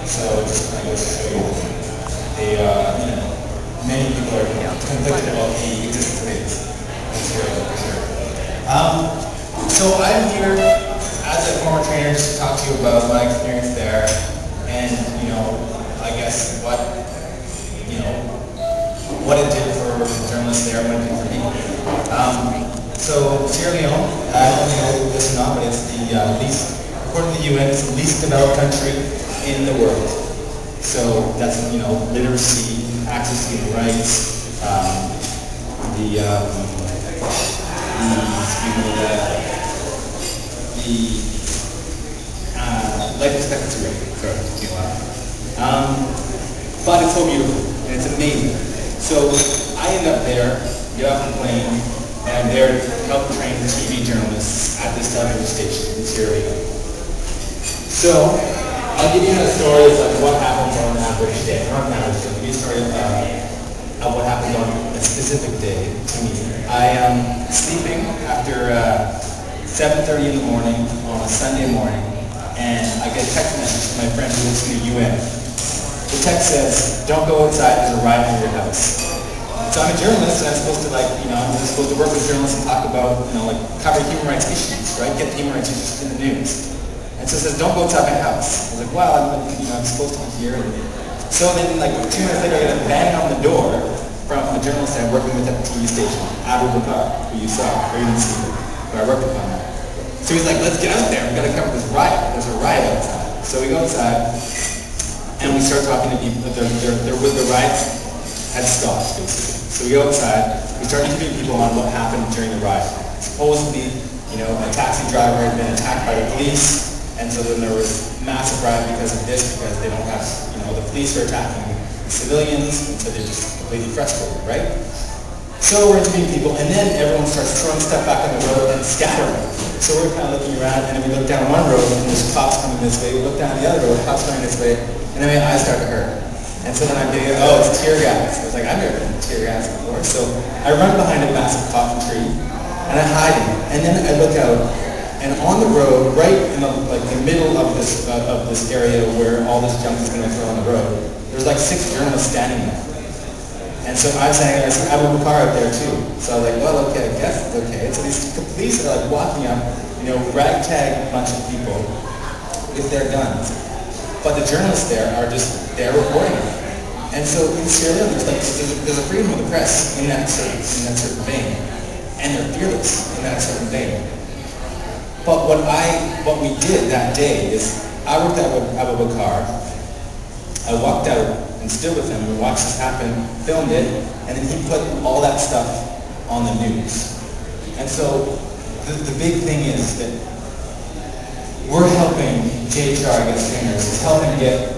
So just kind of show you, many people are conflicted about the existence of AIDS in Syria, for sure. So I'm here as a former trainer just to talk to you about my experience there, and I guess what it did for journalists there, what it did for me. So Sierra Leone, I don't know this or not, but it's the least, according to the UN, it's the least developed country in the world. So that's literacy, access to human rights, the life expectancy rate. Sorry, but it's so beautiful and it's amazing. So I end up there, get off the plane, and I'm there to help train TV journalists at this television station in Sierra Leone. So I'll give you a story of what happens on an average day. Not an average day, I'll give you a story of what happens on a specific day to me. I am sleeping after 7:30 in the morning on a Sunday morning, and I get a text message from my friend who lives in the UN. The text says, "Don't go outside, there's a riot near your house." So I'm a journalist, and I'm supposed to I'm supposed to work with journalists and talk about, cover human rights issues, right? Get the human rights issues in the news. And so it says, "Don't go outside my house." I was like, well, I'm supposed to be here. So then, 2 minutes later, I get a bang on the door from a journalist I'm working with at the TV station, Abu Bakar, who you saw, or you didn't see, who I worked with on that. So he's like, "Let's get out there. We've got to cover this riot. There's a riot outside." So we go outside, and we start talking to people. The riot had stopped, basically. So we go outside, we start interviewing people on what happened during the riot. Supposedly, a taxi driver had been attacked by the police, and so then there was massive riot because of this, because they don't have, the police are attacking civilians, and so they're just completely frustrated, right? So we're interviewing people, and then everyone starts throwing stuff back on the road and scattering. So we're kind of looking around, and then we look down one road, and there's cops coming this way. We look down the other road, cops coming this way, and then my eyes start to hurt. And so then I'm getting, it's tear gas. I was like, I've never been tear gas before. So I run behind a massive cotton tree, and I hide it. And then I look out, and on the road, right in the middle of this area where all this junk is going to throw on the road, there's 6 journalists standing there. And so I was saying, I see Abu Bakar out there too. So I was like, well, okay, I guess it's okay. So these police are walking up, ragtag bunch of people with their guns. But the journalists there are just there reporting it. And so in Sierra Leone, there's a freedom of the press in that certain vein, and they're fearless in that certain vein. But what we did that day is I worked out with Abu Bakar. I walked out and stood with him. We watched this happen, filmed it, and then he put all that stuff on the news. And so the big thing is that we're helping JHR, I guess, trainers, is helping get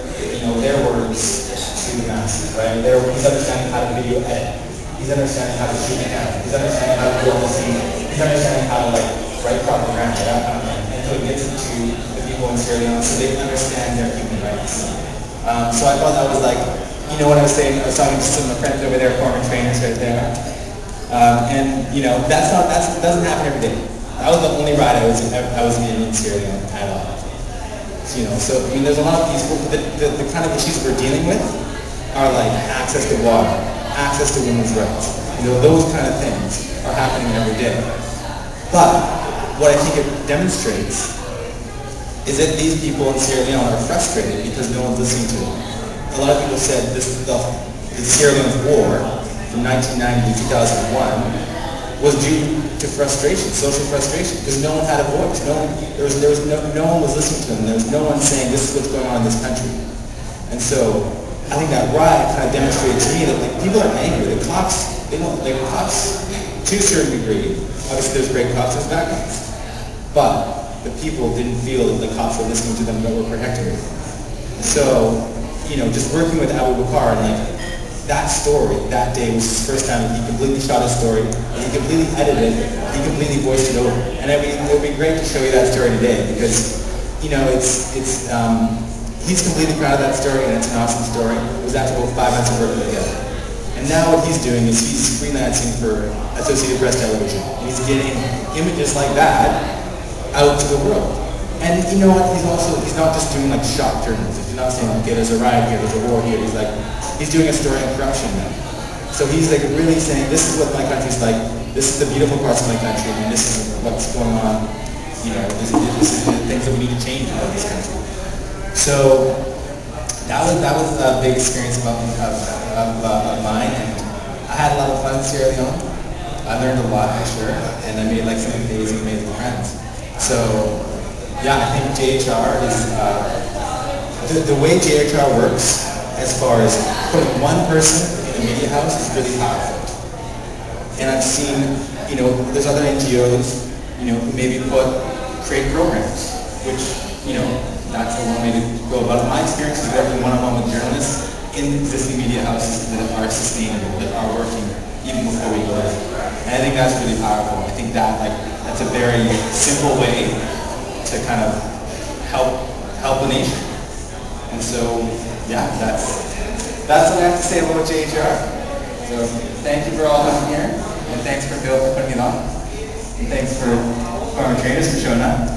their words to the masses, right? He's understanding how to video edit. He's understanding how to shoot a camera. He's understanding how to build a scene. He's understanding how to write propaganda, that kind of thing. And so it gets it to the people in Sierra Leone so they understand their human rights. So I thought that was what I was saying. I was talking to some of my friends over there, former trainers right there. That doesn't happen every day. That was the only ride I was in Sierra Leone at all. So there's a lot of these, the kind of issues we're dealing with are access to water, access to women's rights. Those kind of things are happening every day. But what I think it demonstrates is that these people in Sierra Leone are frustrated because no one's listening to them. A lot of people said the Sierra Leone's war from 1990 to 2001 was due to frustration, social frustration, because no one had a voice. No one was listening to them. There was no one saying this is what's going on in this country. And so I think that riot kind of demonstrated to me that people are angry. The cops, cops to a certain degree. Obviously, there's great cops, there's bad cops, but the people didn't feel that the cops were listening to them, that were protecting them. So just working with Abu Bakar and that story, that day was his first time he completely shot his story, and he completely edited it, he completely voiced it over. And it would be great to show you that story today because, he's completely proud of that story and it's an awesome story. It was after about 5 months of working together. And now what he's doing is he's freelancing for Associated Press Television. And he's getting images like that out to the world. And you know what, he's not just doing like shock journalism. He's not saying, okay, there's a riot here, there's a war here. He's doing a story on corruption now. So he's like really saying, this is what my country's like, this is the beautiful parts of my country, and this is what's going on, you know, this is the things that we need to change about this country. So that was a big experience of mine, and I had a lot of fun in Sierra Leone. I learned a lot for sure, and I made like some amazing friends. So yeah, I think JHR is, the way JHR works as far as putting one person in a media house is really powerful. And I've seen, you know, there's other NGOs, you know, who maybe create programs, which, you know, that's the one way to go about it. My experience is working one-on-one with journalists in existing media houses that are sustainable, that are working even before we go there. And I think that's really powerful. I think that that's a very simple way to kind of help the nation. And so yeah, that's what I have to say about JHR. So thank you for all coming here, and thanks for Bill for putting it on, and thanks for former trainers for showing up.